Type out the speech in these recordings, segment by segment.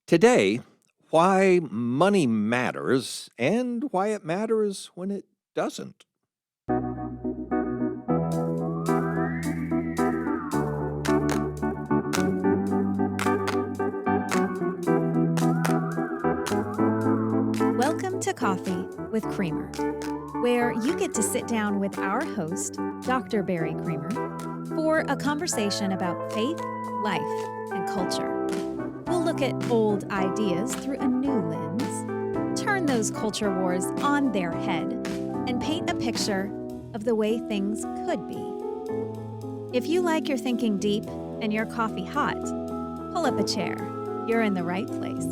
Today, why money matters and why it matters when it doesn't. Welcome to Coffee with Creamer, where you get to sit down with our host, Dr. Barry Creamer, for a conversation about faith, life, and culture. We'll look at old ideas through a new lens, turn those culture wars on their head, and paint a picture of the way things could be. If you like your thinking deep and your coffee hot, pull up a chair. You're in the right place.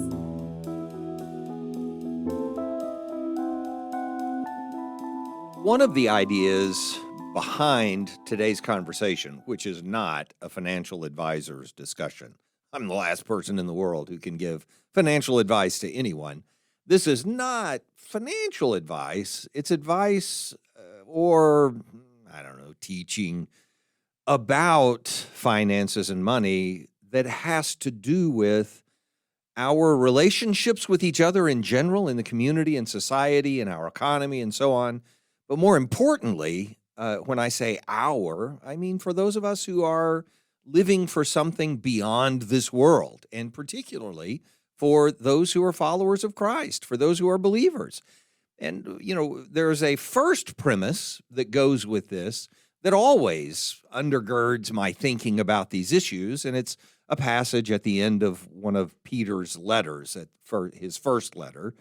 One of the ideas behind today's conversation, which is not a financial advisor's discussion, I'm the last person in the world who can give financial advice to anyone. This is not financial advice, it's advice or, I don't know, teaching about finances and money that has to do with our relationships with each other in general, in the community and society and our economy and so on. But more importantly, when I say our, I mean for those of us who are living for something beyond this world, and particularly for those who are followers of Christ, for those who are believers. And, there's a first premise that goes with this that always undergirds my thinking about these issues, and it's a passage at the end of one of Peter's letters, for his first letter,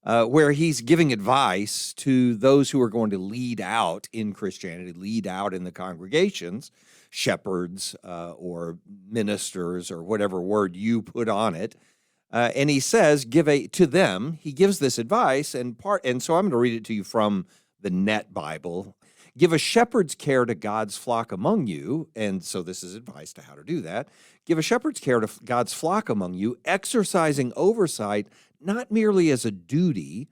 where he's giving advice to those who are going to lead out in Christianity, lead out in the congregations, shepherds or ministers or whatever word you put on it. And he says, to them, he gives this advice, and so I'm going to read it to you from the Net Bible. Give a shepherd's care to God's flock among you. And so this is advice to how to do that. Give a shepherd's care to God's flock among you, exercising oversight, not merely as a duty,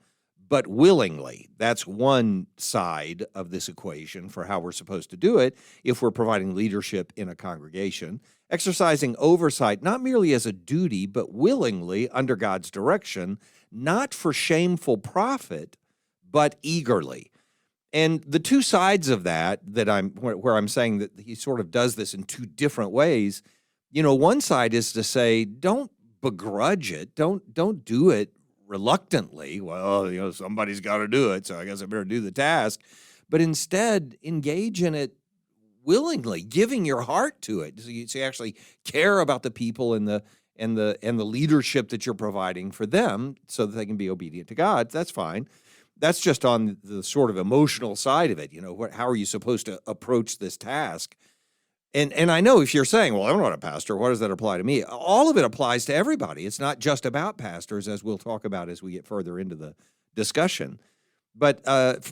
but willingly. That's one side of this equation for how we're supposed to do it if we're providing leadership in a congregation. Exercising oversight, not merely as a duty, but willingly under God's direction, not for shameful profit, but eagerly. And the two sides of that where I'm saying that he sort of does this in two different ways, one side is to say, don't begrudge it. Don't do it reluctantly. Well, somebody's got to do it, so I guess I better do the task. But instead, engage in it willingly, giving your heart to it. So you actually care about the people and the leadership that you're providing for them so that they can be obedient to God. That's fine. That's just on the sort of emotional side of it. How are you supposed to approach this task? And I know if you're saying, well, I'm not a pastor, what does that apply to me? All of it applies to everybody. It's not just about pastors, as we'll talk about as we get further into the discussion. But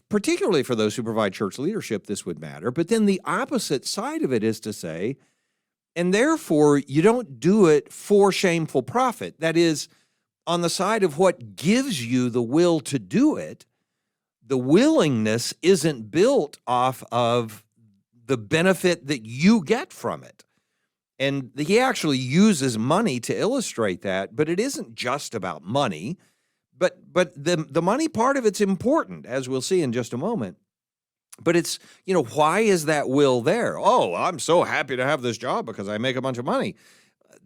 particularly for those who provide church leadership, this would matter. But then the opposite side of it is to say, and therefore you don't do it for shameful profit. That is, on the side of what gives you the will to do it, the willingness isn't built off of the benefit that you get from it. And he actually uses money to illustrate that, but it isn't just about money. But the money part of it's important, as we'll see in just a moment. But it's, why is that will there? Oh, I'm so happy to have this job because I make a bunch of money.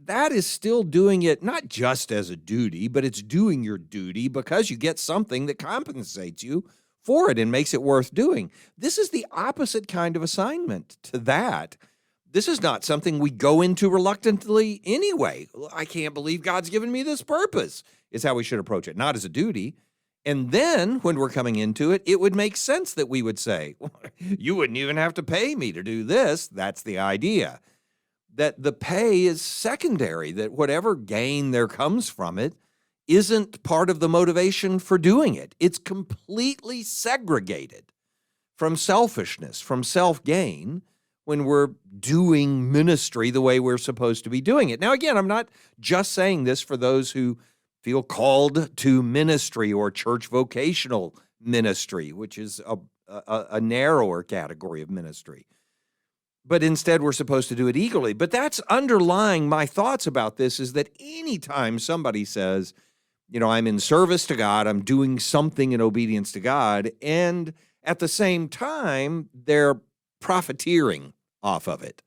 That is still doing it not just as a duty, but it's doing your duty because you get something that compensates you for it and makes it worth doing. This is the opposite kind of assignment to that. This is not something we go into reluctantly anyway. I can't believe God's given me this purpose, is how we should approach it, not as a duty. And then when we're coming into it, it would make sense that we would say, well, you wouldn't even have to pay me to do this. That's the idea. That the pay is secondary, that whatever gain there comes from it isn't part of the motivation for doing it. It's completely segregated from selfishness, from self-gain, when we're doing ministry the way we're supposed to be doing it. Now, again, I'm not just saying this for those who feel called to ministry or church vocational ministry, which is a narrower category of ministry. but instead we're supposed to do it eagerly. But that's underlying my thoughts about this, is that anytime somebody says, I'm in service to God, I'm doing something in obedience to God, and at the same time, they're profiteering off of it,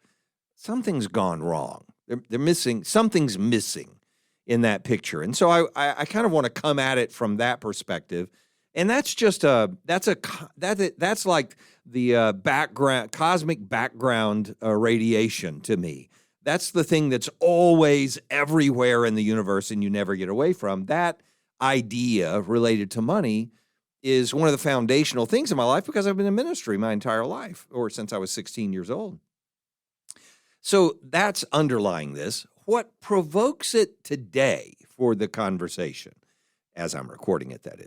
something's gone wrong. They're missing, something's missing in that picture. And so I kind of want to come at it from that perspective. And that's just that's like the background, cosmic background radiation to me. That's the thing that's always everywhere in the universe and you never get away from. That idea related to money is one of the foundational things in my life because I've been in ministry my entire life, or since I was 16 years old. So that's underlying this. What provokes it today for the conversation, as I'm recording it, that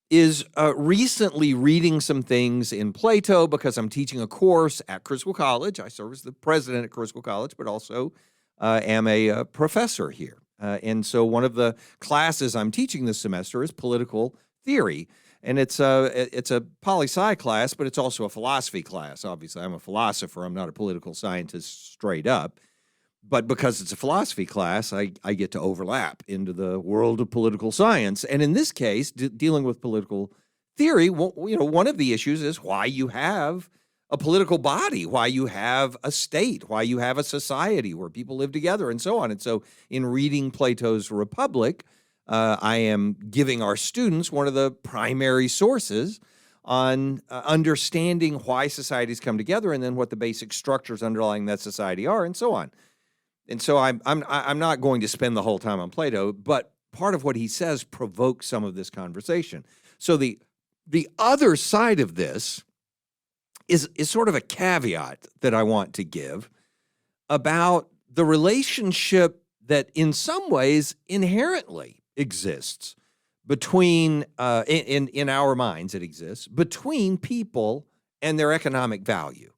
is recently reading some things in Plato, because I'm teaching a course at Criswell College. I serve as the president at Criswell College, but also am a professor here. And so one of the classes I'm teaching this semester is political theory. And it's a poli-sci class, but it's also a philosophy class. Obviously, I'm a philosopher. I'm not a political scientist straight up. But because it's a philosophy class, I get to overlap into the world of political science. And in this case, dealing with political theory, one of the issues is why you have a political body, why you have a state, why you have a society where people live together, and so on. And so in reading Plato's Republic, I am giving our students one of the primary sources on understanding why societies come together, and then what the basic structures underlying that society are, and so on. And so I'm not going to spend the whole time on Plato, but part of what he says provokes some of this conversation. So the other side of this is sort of a caveat that I want to give about the relationship that in some ways inherently exists between, in our minds it exists, between people and their economic value.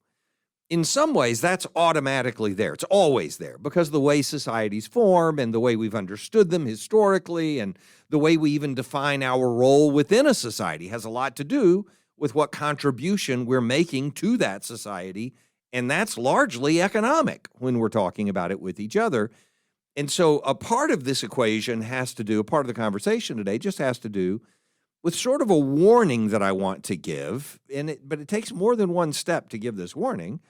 In some ways, that's automatically there. It's always there because of the way societies form and the way we've understood them historically, and the way we even define our role within a society has a lot to do with what contribution we're making to that society, and that's largely economic when we're talking about it with each other. And so a part of this equation has to do, a part of the conversation today just has to do with sort of a warning that I want to give, but it takes more than one step to give this warning.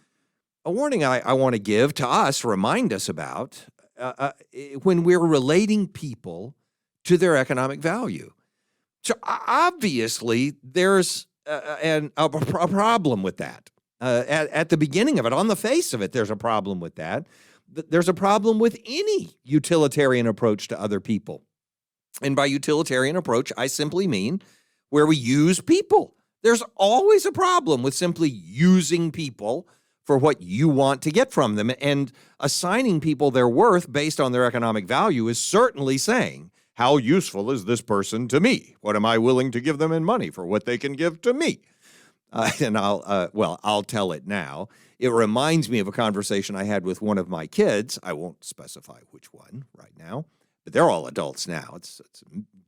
A warning I want to give to us, remind us about when we're relating people to their economic value. So obviously there's a problem with that. At the beginning of it, on the face of it, there's a problem with that. There's a problem with any utilitarian approach to other people. And by utilitarian approach, I simply mean where we use people. There's always a problem with simply using people for what you want to get from them. And assigning people their worth based on their economic value is certainly saying, how useful is this person to me? What am I willing to give them in money for what they can give to me? And I'll tell it now. It reminds me of a conversation I had with one of my kids. I won't specify which one right now, but they're all adults now. It's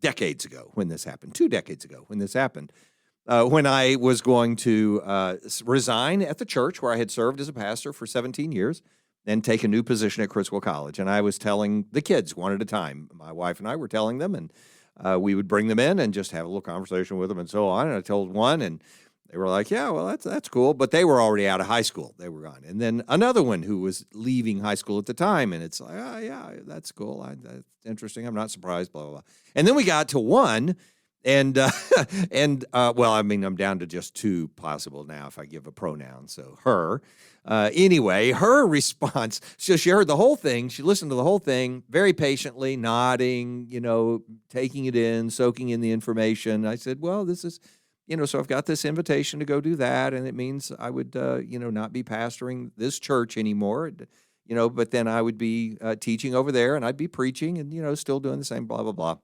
decades ago when this happened, 2 decades ago when this happened. When I was going to resign at the church where I had served as a pastor for 17 years and take a new position at Criswell College. And I was telling the kids one at a time. My wife and I were telling them, and we would bring them in and just have a little conversation with them and so on. And I told one, and they were like, yeah, well, that's cool. But they were already out of high school. They were gone. And then another one who was leaving high school at the time. And it's like, oh, yeah, that's cool. That's interesting. I'm not surprised, blah, blah, blah. And then we got to one. And well, I mean, I'm down to just 2 possible now if I give a pronoun. So her. Anyway, her response, so she heard the whole thing. She listened to the whole thing very patiently, nodding, taking it in, soaking in the information. I said, well, this is, so I've got this invitation to go do that. And it means I would, not be pastoring this church anymore, but then I would be teaching over there and I'd be preaching and, still doing the same, blah, blah, blah.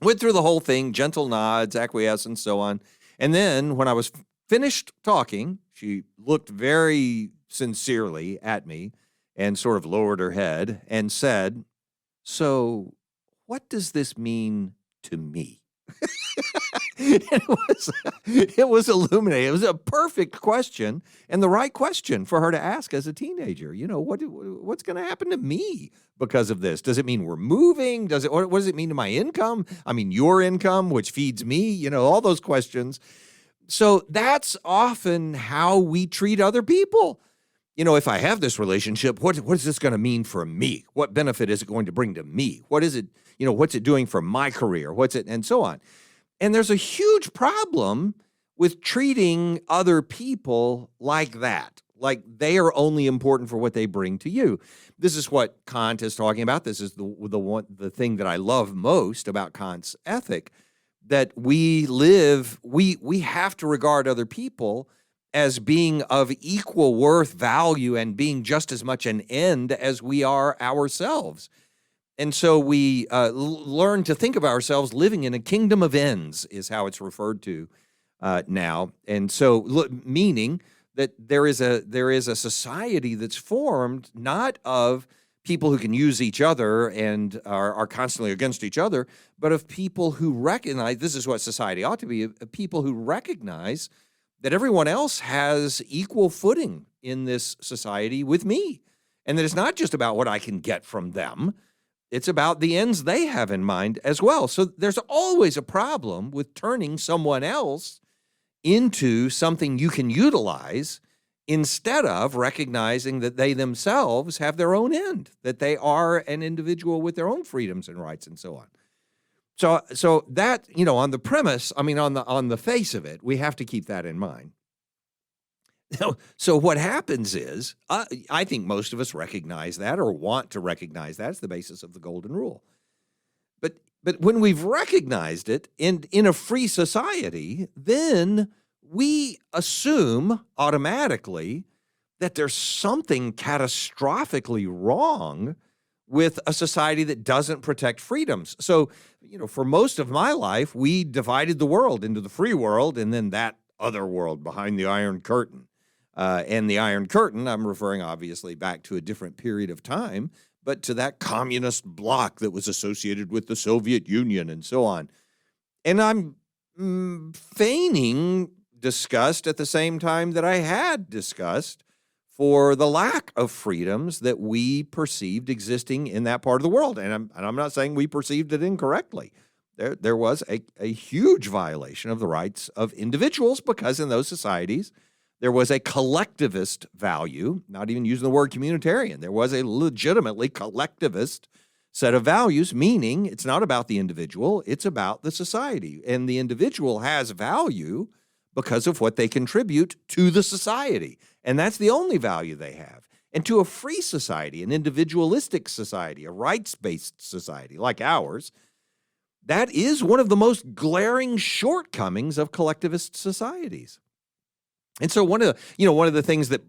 Went through the whole thing, gentle nods, acquiescence, so on. And then when I was finished talking, she looked very sincerely at me and sort of lowered her head and said, so what does this mean to me? It was illuminating. It was a perfect question and the right question for her to ask as a teenager. What's going to happen to me because of this? Does it mean we're moving? What does it mean to my income? I mean, your income, which feeds me, all those questions. So that's often how we treat other people. If I have this relationship, what is this going to mean for me? What benefit is it going to bring to me? What is it, what's it doing for my career? And so on. And there's a huge problem with treating other people like that, like they are only important for what they bring to you. This is what Kant is talking about. This is the thing that I love most about Kant's ethic, that we have to regard other people as being of equal worth, value, and being just as much an end as we are ourselves. And so we learn to think of ourselves living in a kingdom of ends, is how it's referred to now. And so, meaning that there is a society that's formed not of people who can use each other and are constantly against each other, but of people who recognize, this is what society ought to be, people who recognize that everyone else has equal footing in this society with me, and that it's not just about what I can get from them. It's about the ends they have in mind as well. So there's always a problem with turning someone else into something you can utilize instead of recognizing that they themselves have their own end, that they are an individual with their own freedoms and rights and so on. So that, on the premise, on the face of it, we have to keep that in mind. So what happens is, I think most of us recognize that or want to recognize that as the basis of the golden rule. But when we've recognized it in a free society, then we assume automatically that there's something catastrophically wrong with a society that doesn't protect freedoms. So, for most of my life, we divided the world into the free world and then that other world behind the Iron Curtain. And the Iron Curtain, I'm referring obviously back to a different period of time, but to that communist bloc that was associated with the Soviet Union and so on. And I'm feigning disgust at the same time that I had disgust for the lack of freedoms that we perceived existing in that part of the world. And I'm not saying we perceived it incorrectly. There was a huge violation of the rights of individuals because in those societies, there was a collectivist value, not even using the word communitarian. There was a legitimately collectivist set of values, meaning it's not about the individual, it's about the society. And the individual has value because of what they contribute to the society. And that's the only value they have. And to a free society, an individualistic society, a rights-based society like ours, that is one of the most glaring shortcomings of collectivist societies. And so one of the things that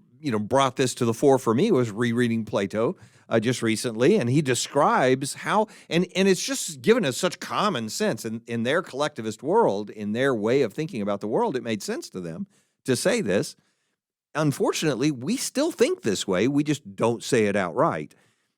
brought this to the fore for me was rereading Plato just recently, and he describes how, and it's just given us such common sense in their collectivist world, in their way of thinking about the world, it made sense to them to say this. Unfortunately, we still think this way, we just don't say it outright.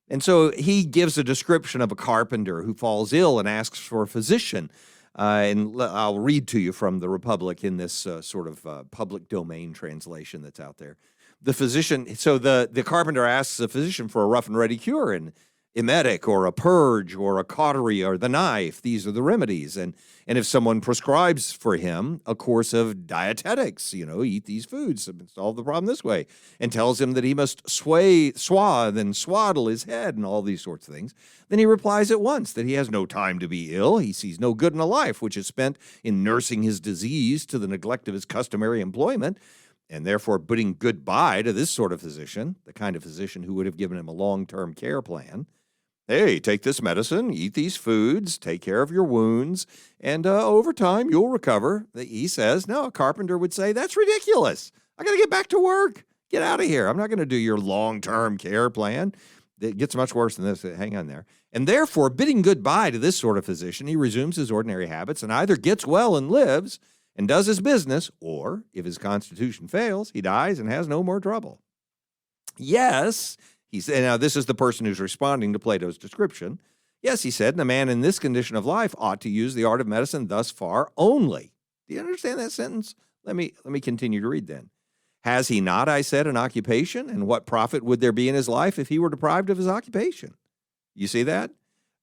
And so he gives a description of a carpenter who falls ill and asks for a physician. And I'll read to you from the Republic in this sort of public domain translation that's out there. The physician, so the carpenter asks the physician for a rough and ready cure, an emetic or a purge or a cautery or the knife. These are the remedies. And if someone prescribes for him a course of dietetics, eat these foods, solve the problem this way, and tells him that he must swathe and swaddle his head and all these sorts of things, then he replies at once that he has no time to be ill. He sees no good in a life which is spent in nursing his disease to the neglect of his customary employment, and therefore bidding goodbye to this sort of physician, the kind of physician who would have given him a long-term care plan. Hey, take this medicine, eat these foods, take care of your wounds, and over time you'll recover. He says, no, a carpenter would say, that's ridiculous. I got to get back to work. Get out of here. I'm not going to do your long-term care plan. It gets much worse than this. Hang on there. And therefore, bidding goodbye to this sort of physician, he resumes his ordinary habits and either gets well and lives and does his business, or if his constitution fails, he dies and has no more trouble. Yes, he said, now this is the person who's responding to Plato's description. Yes, he said, and a man in this condition of life ought to use the art of medicine thus far only. Do you understand that sentence? Let me continue to read then. Has he not, I said, an occupation? And what profit would there be in his life if he were deprived of his occupation? You see that?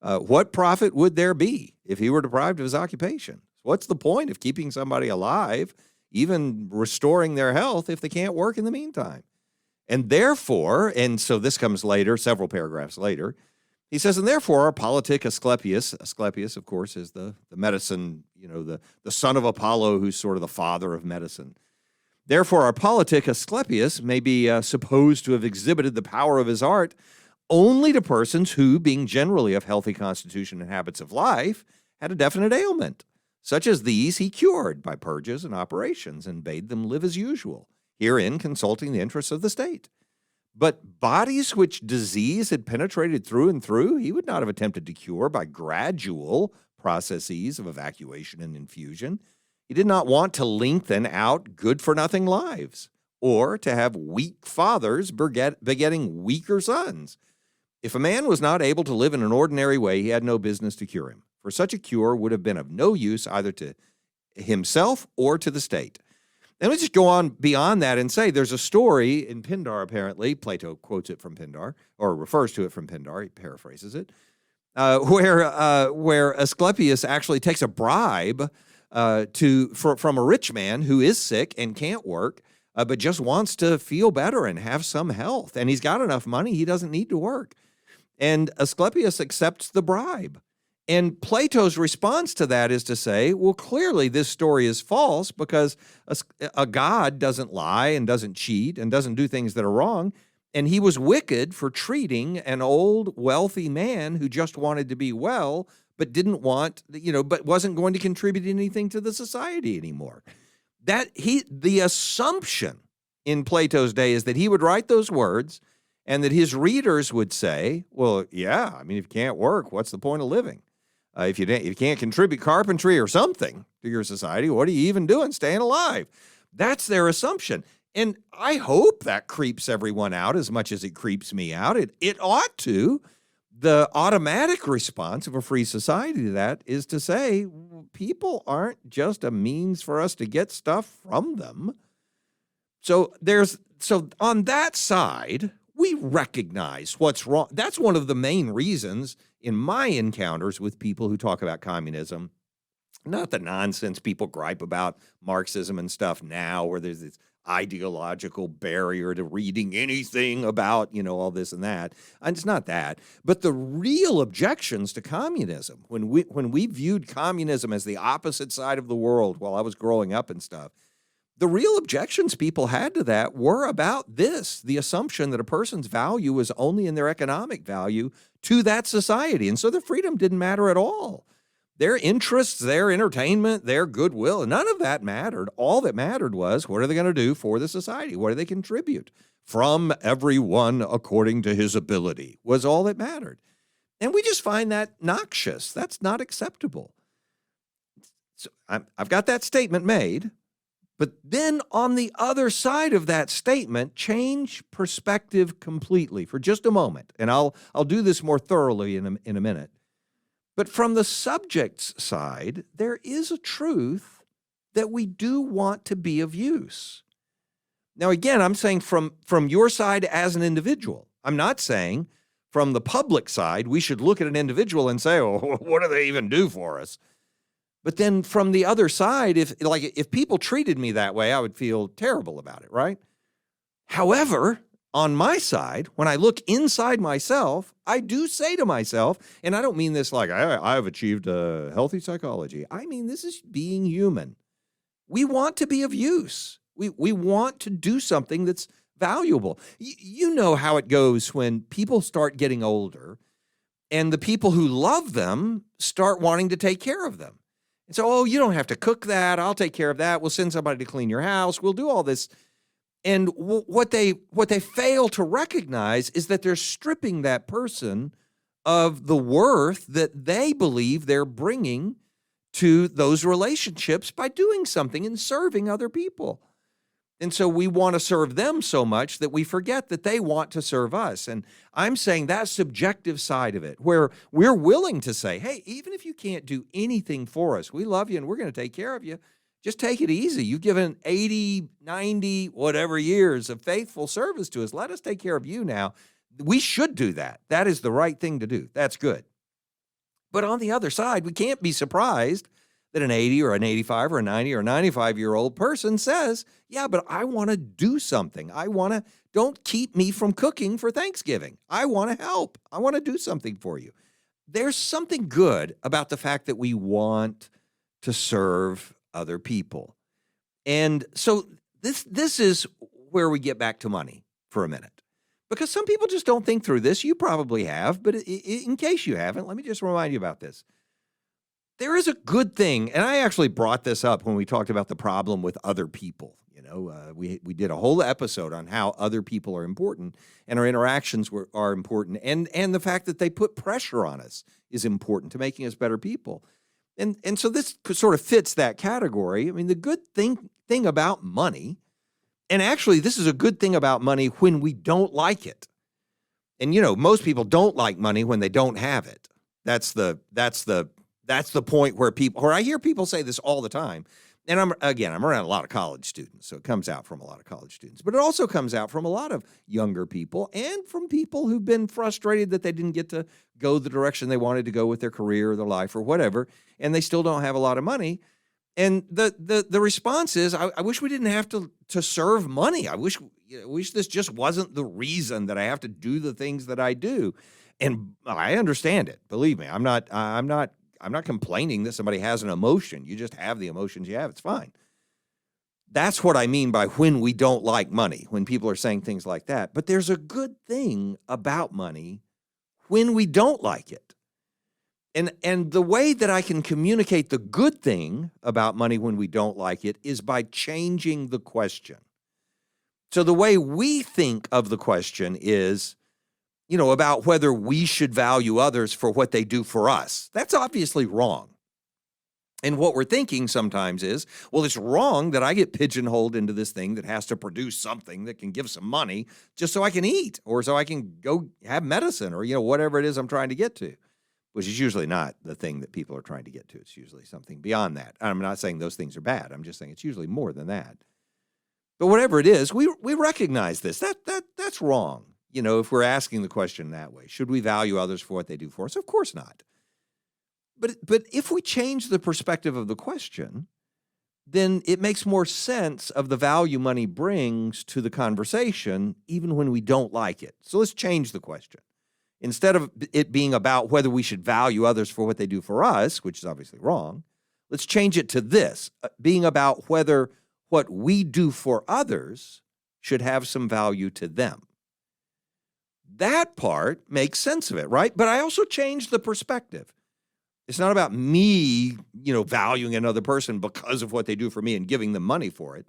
What profit would there be if he were deprived of his occupation? What's the point of keeping somebody alive, even restoring their health, if they can't work in the meantime? And therefore, and so this comes later, several paragraphs later, he says, and therefore our politic Asclepius, of course, is the medicine, the son of Apollo, who's sort of the father of medicine. Therefore our politic Asclepius may be supposed to have exhibited the power of his art only to persons who, being generally of healthy constitution and habits of life, had a definite ailment. Such as these he cured by purges and operations and bade them live as usual, herein consulting the interests of the state. But bodies which disease had penetrated through and through, he would not have attempted to cure by gradual processes of evacuation and infusion. He did not want to lengthen out good-for-nothing lives, or to have weak fathers begetting weaker sons. If a man was not able to live in an ordinary way, he had no business to cure him, for such a cure would have been of no use either to himself or to the state. And let's just go on beyond that and say there's a story in Pindar, apparently. Plato quotes it from Pindar, or refers to it from Pindar. He paraphrases it, where Asclepius actually takes a bribe from a rich man who is sick and can't work, but just wants to feel better and have some health. And he's got enough money, he doesn't need to work. And Asclepius accepts the bribe. And Plato's response to that is to say, well, clearly this story is false because a god doesn't lie and doesn't cheat and doesn't do things that are wrong. And he was wicked for treating an old, wealthy man who just wanted to be well, but didn't want, but wasn't going to contribute anything to the society anymore. The assumption in Plato's day is that he would write those words and that his readers would say, well, yeah, if you can't work, what's the point of living? If you can't contribute carpentry or something to your society, what are you even doing staying alive? That's their assumption. And I hope that creeps everyone out as much as it creeps me out. It ought to. The automatic response of a free society to that is to say, people aren't just a means for us to get stuff from them. So on that side, we recognize what's wrong. That's one of the main reasons in my encounters with people who talk about communism, not the nonsense people gripe about Marxism and stuff now, where there's this ideological barrier to reading anything about, all this and that. And it's not that. But the real objections to communism, when we viewed communism as the opposite side of the world while I was growing up and stuff, the real objections people had to that were about this, the assumption that a person's value was only in their economic value to that society. And so the freedom didn't matter at all. Their interests, their entertainment, their goodwill, none of that mattered. All that mattered was, what are they going to do for the society? What do they contribute? From everyone according to his ability was all that mattered. And we just find that noxious. That's not acceptable. So I've got that statement made. But then on the other side of that statement, change perspective completely for just a moment. And I'll do this more thoroughly in a minute. But from the subject's side, there is a truth that we do want to be of use. Now, again, I'm saying from your side as an individual. I'm not saying from the public side, we should look at an individual and say, oh, what do they even do for us? But then from the other side, if people treated me that way, I would feel terrible about it, right? However, on my side, when I look inside myself, I do say to myself, and I don't mean this like I've achieved a healthy psychology. I mean, this is being human. We want to be of use. We want to do something that's valuable. You know how it goes when people start getting older and the people who love them start wanting to take care of them. And so, you don't have to cook that. I'll take care of that. We'll send somebody to clean your house. We'll do all this. And what they fail to recognize is that they're stripping that person of the worth that they believe they're bringing to those relationships by doing something and serving other people. And so we want to serve them so much that we forget that they want to serve us. And I'm saying that subjective side of it, where we're willing to say, hey, even if you can't do anything for us, we love you and we're going to take care of you. Just take it easy. You've given 80, 90, whatever years of faithful service to us. Let us take care of you now. We should do that. That is the right thing to do. That's good. But on the other side, we can't be surprised that an 80 or an 85 or a 90 or 95-year-old person says, yeah, but I want to do something. Don't keep me from cooking for Thanksgiving. I want to help. I want to do something for you. There's something good about the fact that we want to serve other people. And so this is where we get back to money for a minute. Because some people just don't think through this. You probably have, but in case you haven't, let me just remind you about this. There is a good thing, and I actually brought this up when we talked about the problem with other people. We did a whole episode on how other people are important, and our interactions are important, and the fact that they put pressure on us is important to making us better people. And so this sort of fits that category. I mean, the good thing about money, and actually this is a good thing about money when we don't like it. And most people don't like money when they don't have it. That's the point where I hear people say this all the time. And I'm around a lot of college students, so it comes out from a lot of college students. But it also comes out from a lot of younger people and from people who've been frustrated that they didn't get to go the direction they wanted to go with their career or their life or whatever, and they still don't have a lot of money. And the response is, I wish we didn't have to serve money. I wish this just wasn't the reason that I have to do the things that I do. And I understand it. Believe me, I'm not complaining that somebody has an emotion. You just have the emotions you have. It's fine. That's what I mean by when we don't like money, when people are saying things like that. But there's a good thing about money when we don't like it. And the way that I can communicate the good thing about money when we don't like it is by changing the question. So the way we think of the question is, about whether we should value others for what they do for us. That's obviously wrong. And what we're thinking sometimes is, well, it's wrong that I get pigeonholed into this thing that has to produce something that can give some money just so I can eat or so I can go have medicine or, whatever it is I'm trying to get to, which is usually not the thing that people are trying to get to. It's usually something beyond that. I'm not saying those things are bad. I'm just saying it's usually more than that. But whatever it is, we recognize this. That's wrong. If we're asking the question that way, should we value others for what they do for us? Of course not. But if we change the perspective of the question, then it makes more sense of the value money brings to the conversation, even when we don't like it. So let's change the question. Instead of it being about whether we should value others for what they do for us, which is obviously wrong, let's change it to this, being about whether what we do for others should have some value to them. That part makes sense of it, right? But I also changed the perspective. It's not about me, valuing another person because of what they do for me and giving them money for it.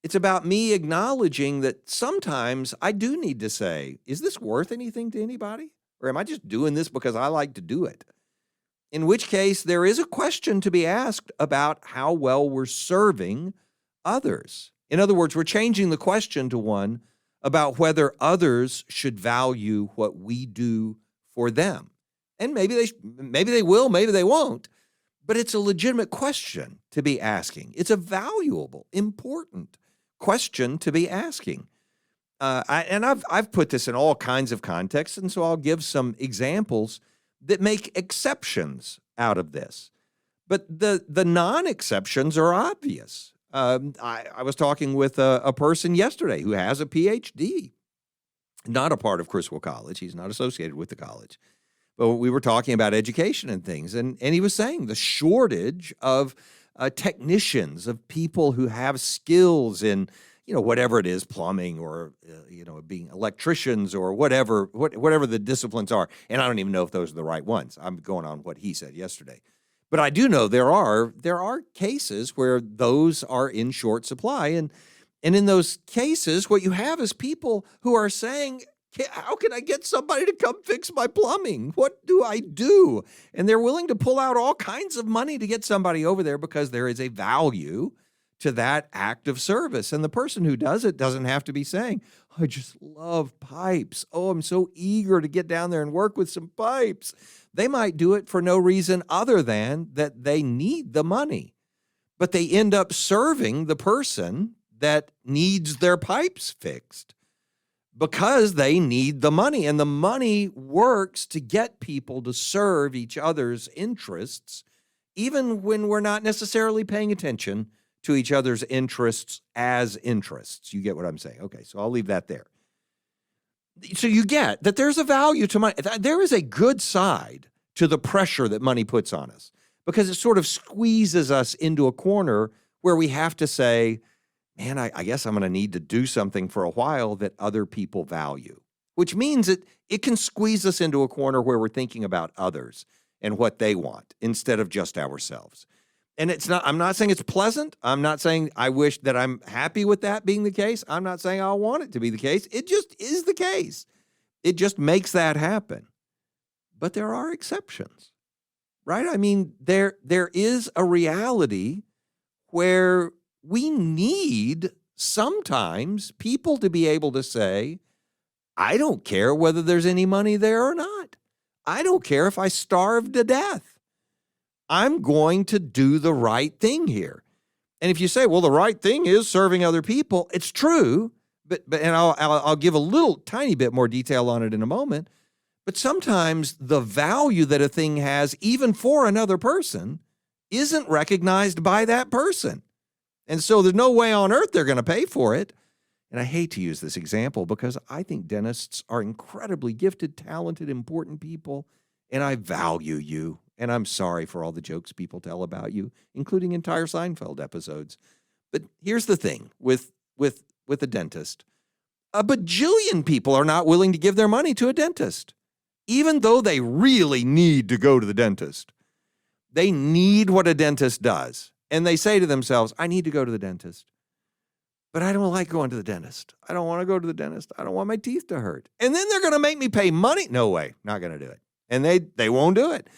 It's about me acknowledging that sometimes I do need to say, is this worth anything to anybody? Or am I just doing this because I like to do it? In which case, there is a question to be asked about how well we're serving others. In other words, we're changing the question to one about whether others should value what we do for them. And maybe they will, maybe they won't, but it's a legitimate question to be asking. It's a valuable, important question to be asking. I've put this in all kinds of contexts, and so I'll give some examples that make exceptions out of this. But the non-exceptions are obvious. I was talking with a person yesterday who has a PhD, not a part of Criswell College. He's not associated with the college. But we were talking about education and things, and he was saying the shortage of technicians, of people who have skills in, whatever it is, plumbing or, being electricians or whatever the disciplines are. And I don't even know if those are the right ones. I'm going on what he said yesterday. But I do know there are cases where those are in short supply. And in those cases, what you have is people who are saying, how can I get somebody to come fix my plumbing? What do I do? And they're willing to pull out all kinds of money to get somebody over there because there is a value to that act of service. And the person who does it doesn't have to be saying, I just love pipes. Oh, I'm so eager to get down there and work with some pipes. They might do it for no reason other than that they need the money. but they end up serving the person that needs their pipes fixed because they need the money. And the money works to get people to serve each other's interests, even when we're not necessarily paying attention to each other's interests as interests. You get what I'm saying? Okay, so I'll leave that there. So you get that there's a value to money. There is a good side to the pressure that money puts on us because it sort of squeezes us into a corner where we have to say, man, I guess I'm going to need to do something for a while that other people value, which means it can squeeze us into a corner where we're thinking about others and what they want instead of just ourselves. And I'm not saying it's pleasant. I'm not saying I wish that I'm happy with that being the case. I'm not saying I want it to be the case. It just is the case. It just makes that happen. But there are exceptions, right? I mean, there is a reality where we need sometimes people to be able to say, I don't care whether there's any money there or not. I don't care if I starve to death. I'm going to do the right thing here. And if you say, well, the right thing is serving other people, it's true, but and I'll give a little tiny bit more detail on it in a moment. But sometimes the value that a thing has, even for another person, isn't recognized by that person. And so there's no way on earth they're going to pay for it. And I hate to use this example because I think dentists are incredibly gifted, talented, important people, and I value you. And I'm sorry for all the jokes people tell about you, including entire Seinfeld episodes. But here's the thing with a dentist. A bajillion people are not willing to give their money to a dentist, even though they really need to go to the dentist. They need what a dentist does. And they say to themselves, I need to go to the dentist. But I don't like going to the dentist. I don't want to go to the dentist. I don't want my teeth to hurt. And then they're going to make me pay money. No way, not going to do it. And they won't do it.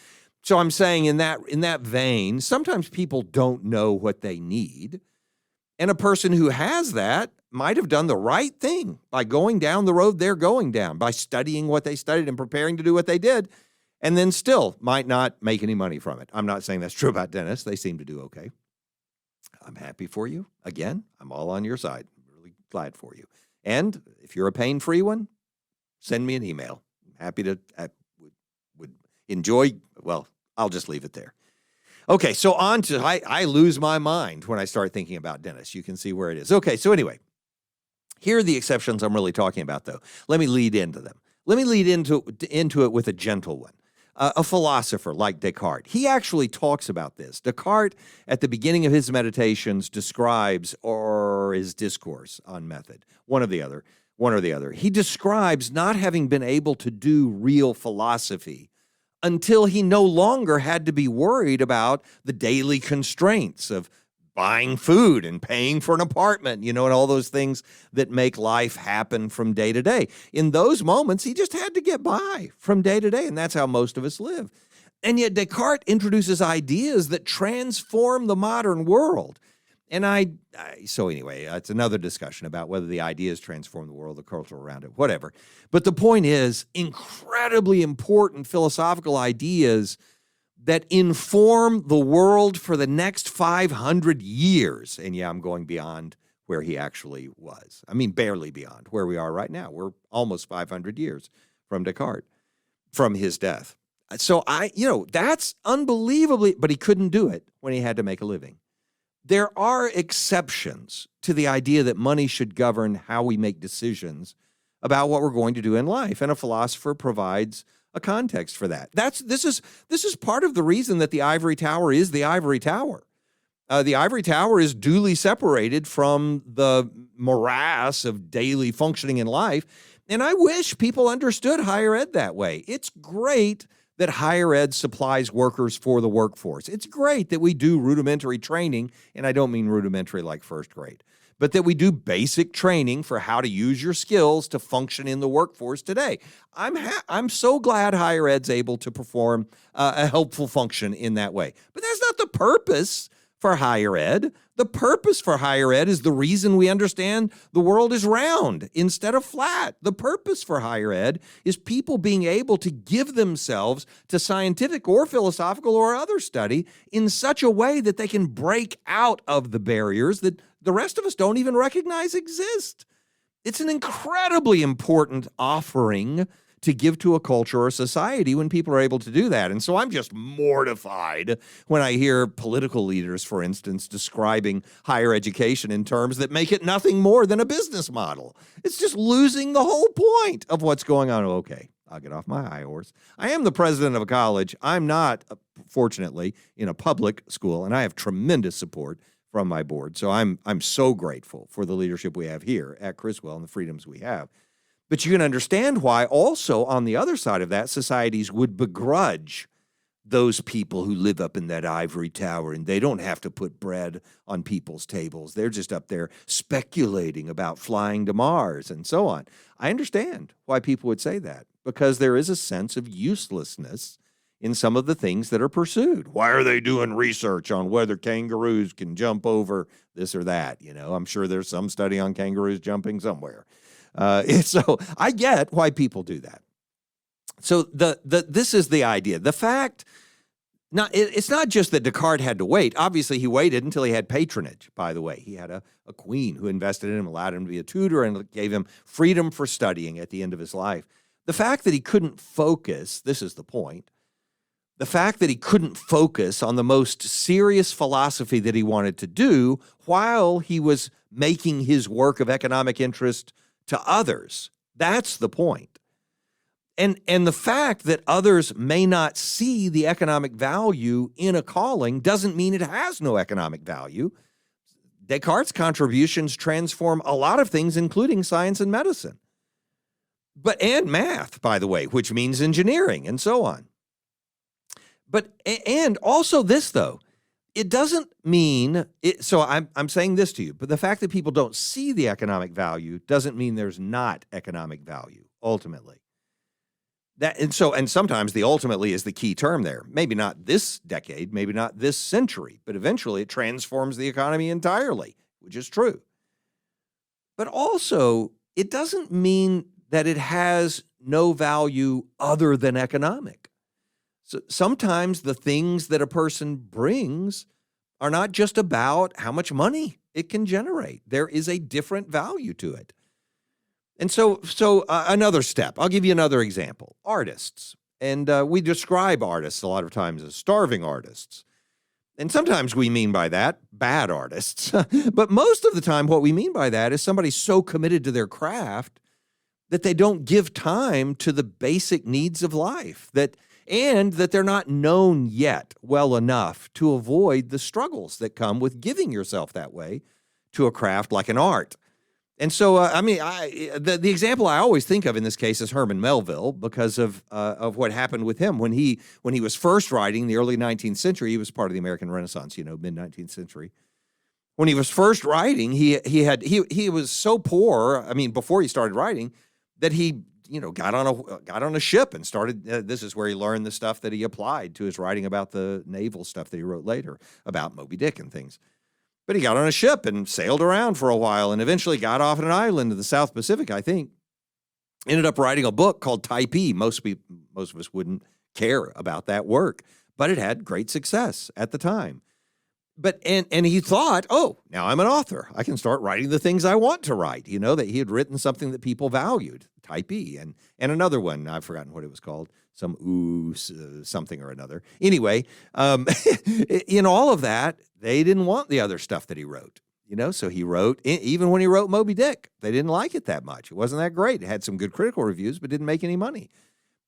So I'm saying in that vein, sometimes people don't know what they need. And a person who has that might have done the right thing by going down the road they're going down, by studying what they studied and preparing to do what they did, and then still might not make any money from it. I'm not saying that's true about dentists. They seem to do okay. I'm happy for you. Again, I'm all on your side. I'm really glad for you. And if you're a pain-free one, send me an email. I'm happy to would enjoy. Well, I'll just leave it there. Okay, so on to, I lose my mind when I start thinking about dentists. You can see where it is. Okay, so anyway, here are the exceptions I'm really talking about, though. Let me lead into them. Let me lead into it with a gentle one. A philosopher like Descartes, he actually talks about this. Descartes, at the beginning of his meditations, describes, or his discourse on method, one or the other. He describes not having been able to do real philosophy until he no longer had to be worried about the daily constraints of buying food and paying for an apartment, and all those things that make life happen from day to day. In those moments, he just had to get by from day to day, and that's how most of us live. And yet Descartes introduces ideas that transform the modern world. And so anyway, it's another discussion about whether the ideas transform the world, the culture around it, whatever. But the point is, incredibly important philosophical ideas that inform the world for the next 500 years. And yeah, I'm going beyond where he actually was. I mean, barely beyond where we are right now. We're almost 500 years from Descartes, from his death. So that's unbelievably, but he couldn't do it when he had to make a living. There are exceptions to the idea that money should govern how we make decisions about what we're going to do in life. And a philosopher provides a context for that. This is part of the reason that the ivory tower is the ivory tower. The ivory tower is duly separated from the morass of daily functioning in life. And I wish people understood higher ed that way. It's great that higher ed supplies workers for the workforce. It's great that we do rudimentary training, and I don't mean rudimentary like first grade, but that we do basic training for how to use your skills to function in the workforce today. I'm so glad higher ed's able to perform a helpful function in that way. But that's not the purpose for higher ed. The purpose for higher ed is the reason we understand the world is round instead of flat. The purpose for higher ed is people being able to give themselves to scientific or philosophical or other study in such a way that they can break out of the barriers that the rest of us don't even recognize exist. It's an incredibly important offering to give to a culture or society when people are able to do that. And so I'm just mortified when I hear political leaders, for instance, describing higher education in terms that make it nothing more than a business model. It's just losing the whole point of what's going on. Okay, I'll get off my high horse. I am the president of a college. I'm not, fortunately, in a public school, and I have tremendous support from my board. So I'm so grateful for the leadership we have here at Criswell and the freedoms we have. But you can understand why also on the other side of that, societies would begrudge those people who live up in that ivory tower and they don't have to put bread on people's tables. They're just up there speculating about flying to Mars and so on. I understand why people would say that, because there is a sense of uselessness in some of the things that are pursued. Why are they doing research on whether kangaroos can jump over this or that? You know, I'm sure there's some study on kangaroos jumping somewhere. So I get why people do that. So this is the idea. The fact, it's not just that Descartes had to wait. Obviously, he waited until he had patronage, by the way. He had a queen who invested in him, allowed him to be a tutor, and gave him freedom for studying at the end of his life. The fact that he couldn't focus, this is the point, the fact that he couldn't focus on the most serious philosophy that he wanted to do while he was making his work of economic interest to others. That's the point. And the fact that others may not see the economic value in a calling doesn't mean it has no economic value. Descartes' contributions transform a lot of things, including science and medicine. And math, by the way, which means engineering and so on. And also this, though, it doesn't mean it. So I'm saying this to you, but the fact that people don't see the economic value doesn't mean there's not economic value ultimately. And sometimes the ultimately is the key term there. Maybe not this decade, maybe not this century, but eventually it transforms the economy entirely, which is true. But also, it doesn't mean that it has no value other than economic. So sometimes the things that a person brings are not just about how much money it can generate. There is a different value to it. And so another step, I'll give you another example, artists. And we describe artists a lot of times as starving artists. And sometimes we mean by that bad artists. But most of the time what we mean by that is somebody so committed to their craft that they don't give time to the basic needs of life, and that they're not known yet well enough to avoid the struggles that come with giving yourself that way to a craft like an art. And so, the example I always think of in this case is Herman Melville because of what happened with him when he was first writing in the early 19th century. He was part of the American Renaissance, mid-19th century. When he was first writing, he was so poor. Before he started writing, that he got on a ship and started. This is where he learned the stuff that he applied to his writing about the naval stuff that he wrote later about Moby Dick and things. But he got on a ship and sailed around for a while and eventually got off an island in the South Pacific, I think. Ended up writing a book called Typee. Most of us wouldn't care about that work, but it had great success at the time. And he thought, oh, now I'm an author. I can start writing the things I want to write. That he had written something that people valued, Typee, and another one, I've forgotten what it was called, something or another. Anyway, in all of that, they didn't want the other stuff that he wrote. So he wrote, even when he wrote Moby Dick, they didn't like it that much. It wasn't that great. It had some good critical reviews, but didn't make any money.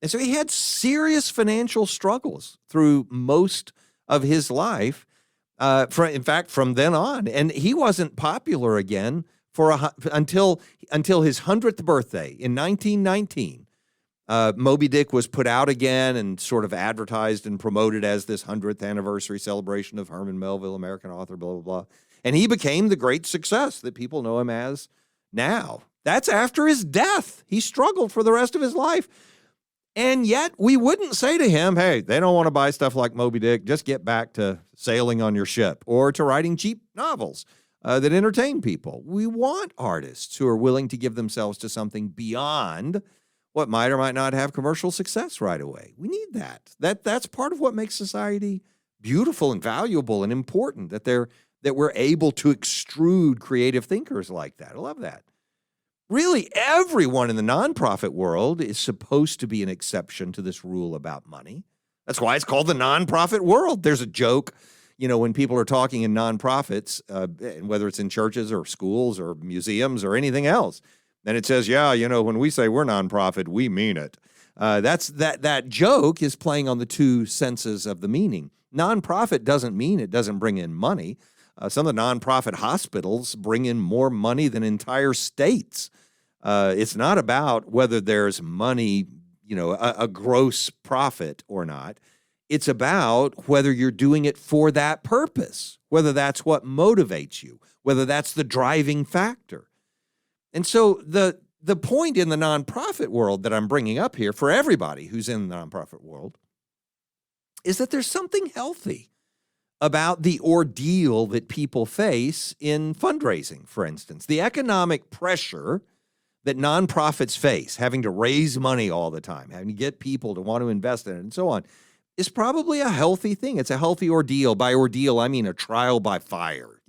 And so he had serious financial struggles through most of his life. In fact, from then on, and he wasn't popular again until his 100th birthday in 1919. Moby Dick was put out again and sort of advertised and promoted as this 100th anniversary celebration of Herman Melville, American author, blah, blah, blah. And he became the great success that people know him as now. That's after his death. He struggled for the rest of his life. And yet we wouldn't say to him, hey, they don't want to buy stuff like Moby Dick. Just get back to sailing on your ship or to writing cheap novels that entertain people. We want artists who are willing to give themselves to something beyond what might or might not have commercial success right away. We need that. That's part of what makes society beautiful and valuable and important, that we're able to extrude creative thinkers like that. I love that. Really, everyone in the nonprofit world is supposed to be an exception to this rule about money. That's why it's called the nonprofit world. There's a joke, when people are talking in nonprofits, whether it's in churches or schools or museums or anything else, and it says, yeah, when we say we're nonprofit, we mean it. That joke is playing on the two senses of the meaning. Nonprofit doesn't mean it doesn't bring in money. Some of the nonprofit hospitals bring in more money than entire states. It's not about whether there's money, a gross profit or not. It's about whether you're doing it for that purpose, whether that's what motivates you, whether that's the driving factor. And so the point in the nonprofit world that I'm bringing up here for everybody who's in the nonprofit world is that there's something healthy about the ordeal that people face in fundraising, for instance. The economic pressure that nonprofits face, having to raise money all the time, having to get people to want to invest in it and so on, is probably a healthy thing. It's a healthy ordeal. By ordeal, I mean a trial by fire,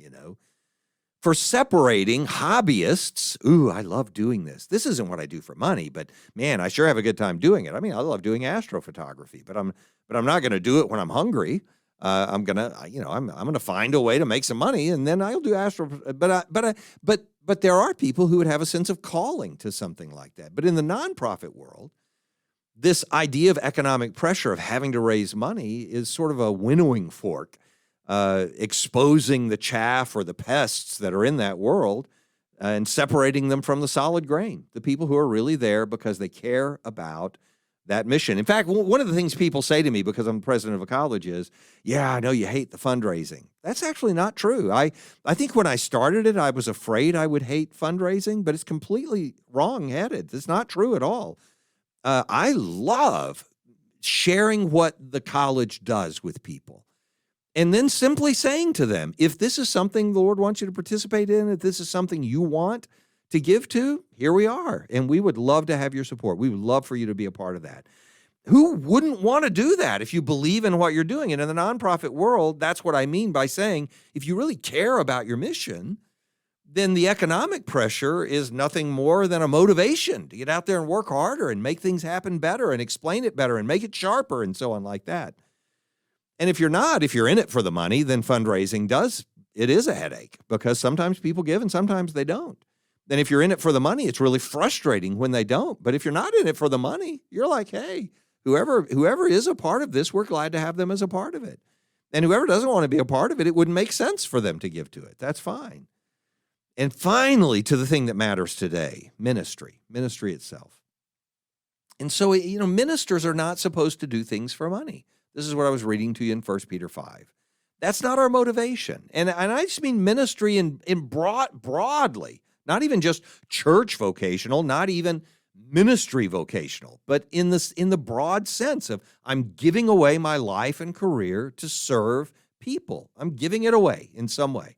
For separating hobbyists, I love doing this. This isn't what I do for money, but man, I sure have a good time doing it. I mean, I love doing astrophotography, but I'm not going to do it when I'm hungry. I'm gonna find a way to make some money, and then I'll do astro. But there are people who would have a sense of calling to something like that. But in the nonprofit world, this idea of economic pressure of having to raise money is sort of a winnowing fork, exposing the chaff or the pests that are in that world and separating them from the solid grain, the people who are really there because they care about that mission. In fact, one of the things people say to me because I'm president of a college is, yeah, I know you hate the fundraising. That's actually not true. I think when I started it, I was afraid I would hate fundraising, but it's completely wrong-headed. It's not true at all. I love sharing what the college does with people and then simply saying to them, if this is something the Lord wants you to participate in, if this is something you want to give to, here we are. And we would love to have your support. We would love for you to be a part of that. Who wouldn't want to do that if you believe in what you're doing? And in the nonprofit world, that's what I mean by saying, if you really care about your mission, then the economic pressure is nothing more than a motivation to get out there and work harder and make things happen better and explain it better and make it sharper and so on like that. And if you're in it for the money, then fundraising is a headache because sometimes people give and sometimes they don't. Then if you're in it for the money, it's really frustrating when they don't. But if you're not in it for the money, you're like, hey, whoever is a part of this, we're glad to have them as a part of it. And whoever doesn't want to be a part of it, it wouldn't make sense for them to give to it. That's fine. And finally, to the thing that matters today, ministry itself. And so, ministers are not supposed to do things for money. This is what I was reading to you in 1 Peter 5. That's not our motivation. And I just mean ministry in broadly. Not even just church vocational, not even ministry vocational, but in the broad sense of I'm giving away my life and career to serve people. I'm giving it away in some way.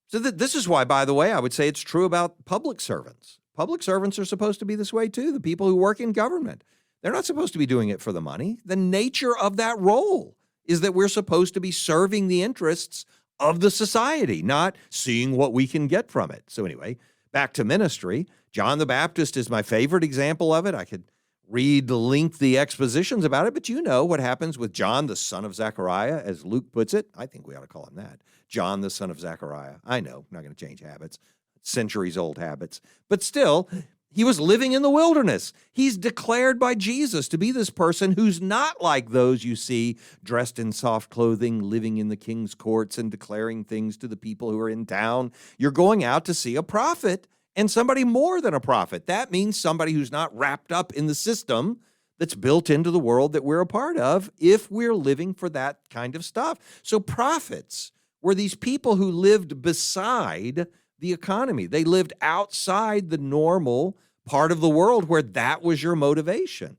So this is why, by the way, I would say it's true about public servants. Public servants are supposed to be this way too. The people who work in government, they're not supposed to be doing it for the money. The nature of that role is that we're supposed to be serving the interests of the society, not seeing what we can get from it. So anyway, back to ministry. John the Baptist is my favorite example of it. I could read lengthy expositions about it, but you know what happens with John, the son of Zechariah, as Luke puts it. I think we ought to call him that. John, the son of Zechariah. I know, I'm not going to change habits, centuries-old habits. But still, he was living in the wilderness. He's declared by Jesus to be this person who's not like those you see dressed in soft clothing, living in the king's courts and declaring things to the people who are in town. You're going out to see a prophet and somebody more than a prophet. That means somebody who's not wrapped up in the system that's built into the world that we're a part of if we're living for that kind of stuff. So prophets were these people who lived beside the economy. They lived outside the normal part of the world where that was your motivation.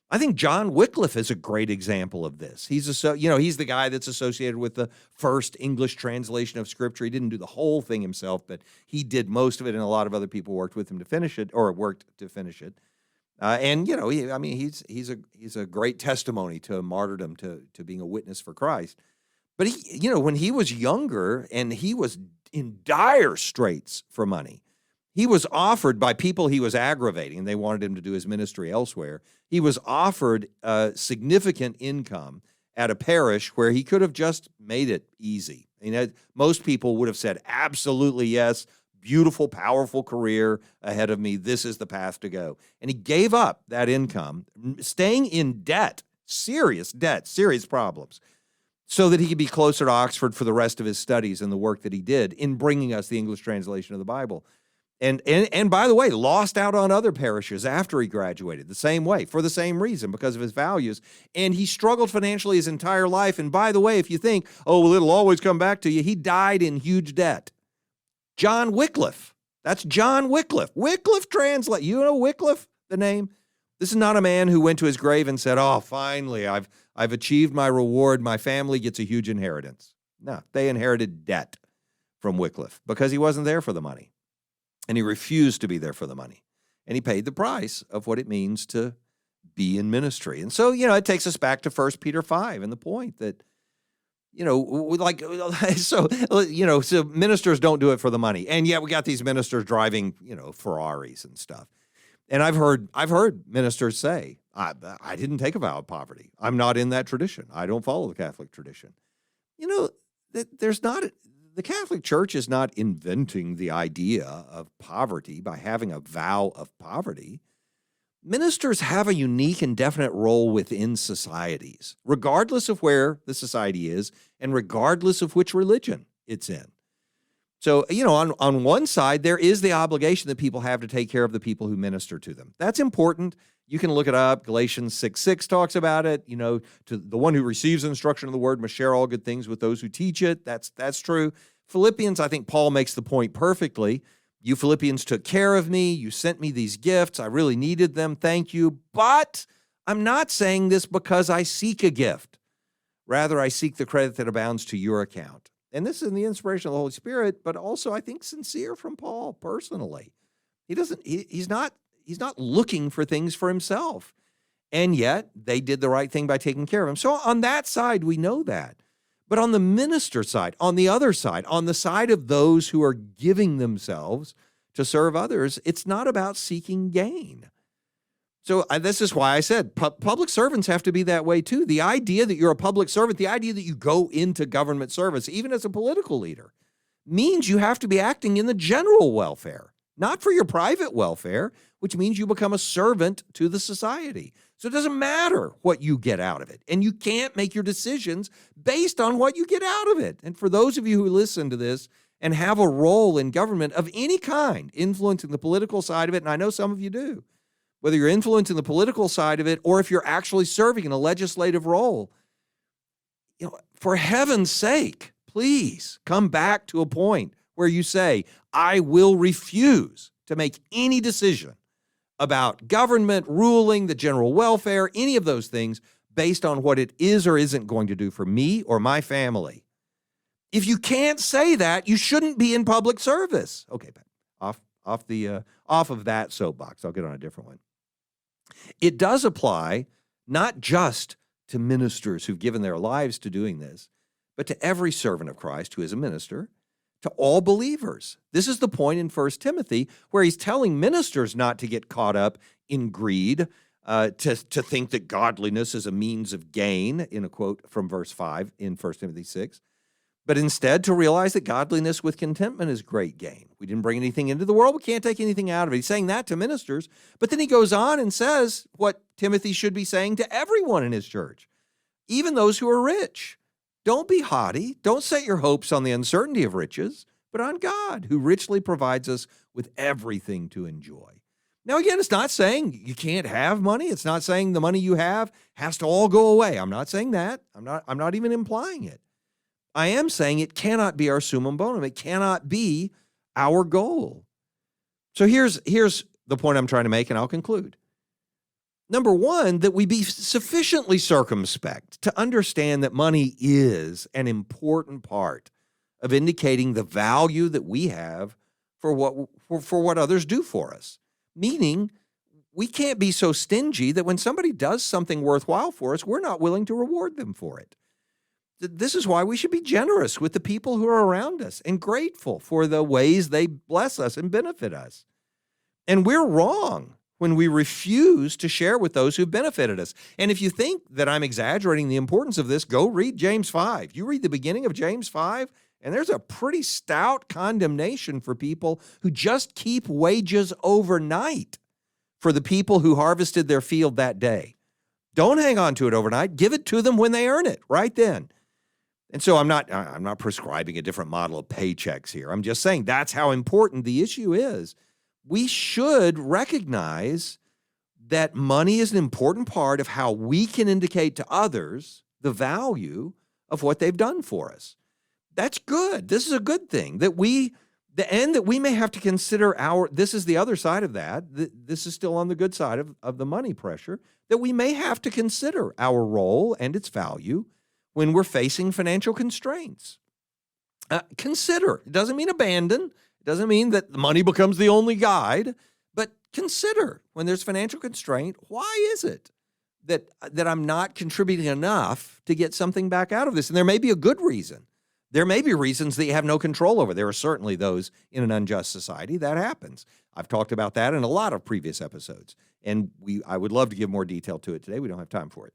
I think John Wycliffe is a great example of this. He's he's the guy that's associated with the first English translation of Scripture. He didn't do the whole thing himself, but he did most of it, and a lot of other people worked with him to finish it, or worked to finish it. He's a great testimony to martyrdom, to being a witness for Christ. But when he was younger and he was in dire straits for money, he was offered by people he was aggravating, and they wanted him to do his ministry elsewhere. He was offered significant income at a parish where he could have just made it easy. Most people would have said, absolutely yes, beautiful, powerful career ahead of me. This is the path to go. And he gave up that income, staying in debt, serious problems, so that he could be closer to Oxford for the rest of his studies and the work that he did in bringing us the English translation of the Bible. And by the way, lost out on other parishes after he graduated the same way, for the same reason, because of his values. And he struggled financially his entire life. And by the way, if you think, oh, well, it'll always come back to you, he died in huge debt. John Wycliffe. That's John Wycliffe. Wycliffe translate. You know Wycliffe, the name? This is not a man who went to his grave and said, oh, finally, I've achieved my reward. My family gets a huge inheritance. No, they inherited debt from Wycliffe because he wasn't there for the money. And he refused to be there for the money. And he paid the price of what it means to be in ministry. And so, it takes us back to 1 Peter 5 and the point that, so ministers don't do it for the money. And yet we got these ministers driving, Ferraris and stuff. And I've heard ministers say, I didn't take a vow of poverty. I'm not in that tradition. I don't follow the Catholic tradition. The Catholic Church is not inventing the idea of poverty by having a vow of poverty. Ministers have a unique and definite role within societies, regardless of where the society is and regardless of which religion it's in. So, on one side, there is the obligation that people have to take care of the people who minister to them. That's important. You can look it up. Galatians 6:6 talks about it. To the one who receives instruction of the word must share all good things with those who teach it. That's true. Philippians, I think Paul makes the point perfectly. You Philippians took care of me. You sent me these gifts. I really needed them. Thank you. But I'm not saying this because I seek a gift. Rather, I seek the credit that abounds to your account. And this is in the inspiration of the Holy Spirit, but also I think sincere from Paul personally. He's not looking for things for himself. And yet they did the right thing by taking care of him. So on that side, we know that. But on the minister side, on the other side, on the side of those who are giving themselves to serve others, it's not about seeking gain. So this is why I said public servants have to be that way too. The idea that you're a public servant, the idea that you go into government service, even as a political leader, means you have to be acting in the general welfare, not for your private welfare, which means you become a servant to the society. So it doesn't matter what you get out of it, and you can't make your decisions based on what you get out of it. And for those of you who listen to this and have a role in government of any kind, influencing the political side of it, and I know some of you do, whether you're influencing the political side of it or if you're actually serving in a legislative role, for heaven's sake, please come back to a point where you say, I will refuse to make any decision about government, ruling, the general welfare, any of those things based on what it is or isn't going to do for me or my family. If you can't say that, you shouldn't be in public service. Okay, off of that soapbox. I'll get on a different one. It does apply not just to ministers who've given their lives to doing this, but to every servant of Christ who is a minister, to all believers. This is the point in 1 Timothy where he's telling ministers not to get caught up in greed, to think that godliness is a means of gain, in a quote from verse 5 in 1 Timothy 6, but instead to realize that godliness with contentment is great gain. We didn't bring anything into the world. We can't take anything out of it. He's saying that to ministers, but then he goes on and says what Timothy should be saying to everyone in his church, even those who are rich. Don't be haughty. Don't set your hopes on the uncertainty of riches, but on God, who richly provides us with everything to enjoy. Now, again, it's not saying you can't have money. It's not saying the money you have has to all go away. I'm not saying that. I'm not even implying it. I am saying it cannot be our summum bonum. It cannot be our goal. So here's the point I'm trying to make, and I'll conclude. Number one, that we be sufficiently circumspect to understand that money is an important part of indicating the value that we have for what others do for us. Meaning, we can't be so stingy that when somebody does something worthwhile for us, we're not willing to reward them for it. This is why we should be generous with the people who are around us and grateful for the ways they bless us and benefit us. And we're wrong when we refuse to share with those who've benefited us. And if you think that I'm exaggerating the importance of this, go read James 5. You read the beginning of James 5, and there's a pretty stout condemnation for people who just keep wages overnight for the people who harvested their field that day. Don't hang on to it overnight. Give it to them when they earn it, right then. And so I'm not prescribing a different model of paychecks here. I'm just saying that's how important the issue is. We should recognize that money is an important part of how we can indicate to others the value of what they've done for us. That's good. This is a good thing that we may have to consider this is the other side of that. This is still on the good side of the money pressure, that we may have to consider our role and its value when we're facing financial constraints. Consider. It doesn't mean abandon. Doesn't mean that the money becomes the only guide, but consider when there's financial constraint, why is it that I'm not contributing enough to get something back out of this? And there may be a good reason. There may be reasons that you have no control over. There are certainly those in an unjust society that happens. I've talked about that in a lot of previous episodes, and I would love to give more detail to it today. We don't have time for it.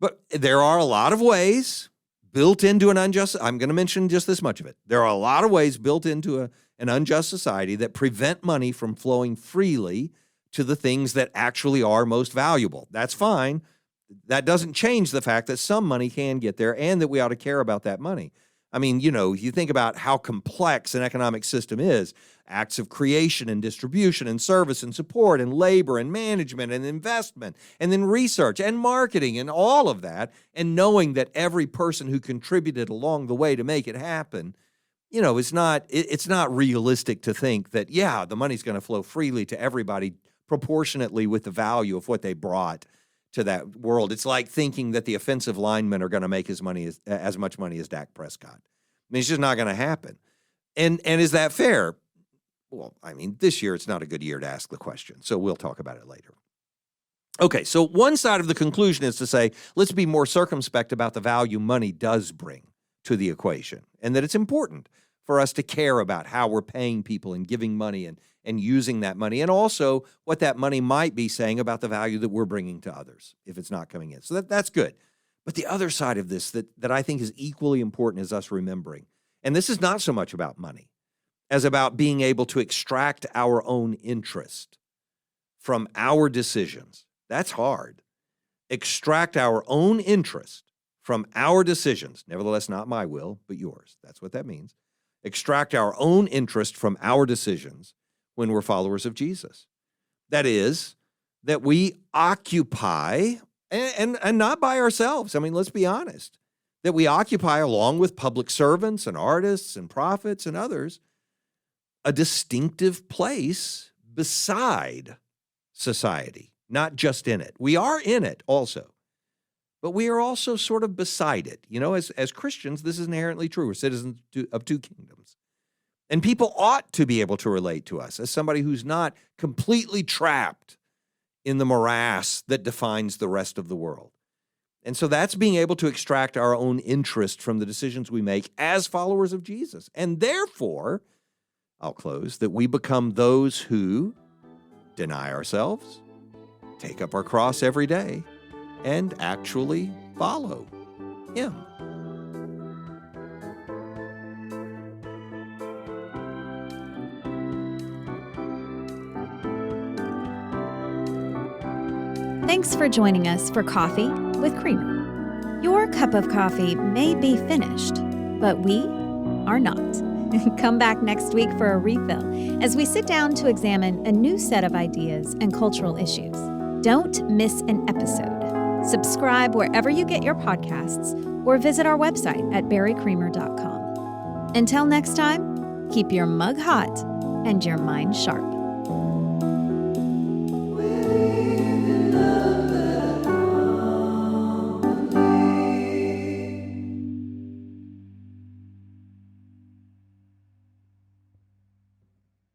But there are a lot of ways built into an unjust, I'm going to mention just this much of it. There are a lot of ways built into an unjust society that prevent money from flowing freely to the things that actually are most valuable. That's fine. That doesn't change the fact that some money can get there and that we ought to care about that money. I mean, you think about how complex an economic system is. Acts of creation and distribution and service and support and labor and management and investment and then research and marketing and all of that. And knowing that every person who contributed along the way to make it happen, it's not realistic to think that, the money's going to flow freely to everybody proportionately with the value of what they brought to that world. It's like thinking that the offensive linemen are going to make as much money as Dak Prescott. I mean, it's just not going to happen. And is that fair? Well, I mean, this year it's not a good year to ask the question, so we'll talk about it later. Okay, so one side of the conclusion is to say, let's be more circumspect about the value money does bring to the equation, and that it's important for us to care about how we're paying people and giving money and using that money, and also what that money might be saying about the value that we're bringing to others if it's not coming in. So that's good. But the other side of this that I think is equally important is us remembering, and this is not so much about money as about being able to extract our own interest from our decisions. That's hard. Extract our own interest from our decisions. Nevertheless, not my will, but yours. That's what that means. Extract our own interest from our decisions when we're followers of Jesus. That is, that we occupy, and not by ourselves. I mean, let's be honest, that we occupy along with public servants and artists and prophets and others a distinctive place beside society, not just in it. We are in it also, but we are also sort of beside it. As Christians, this is inherently true. We're citizens of two kingdoms. And people ought to be able to relate to us as somebody who's not completely trapped in the morass that defines the rest of the world. And so that's being able to extract our own interest from the decisions we make as followers of Jesus. And therefore, I'll close, that we become those who deny ourselves, take up our cross every day, and actually follow Him. Thanks for joining us for Coffee with Creamer. Your cup of coffee may be finished, but we are not. Come back next week for a refill as we sit down to examine a new set of ideas and cultural issues. Don't miss an episode. Subscribe wherever you get your podcasts or visit our website at barrycreamer.com. Until next time, keep your mug hot and your mind sharp.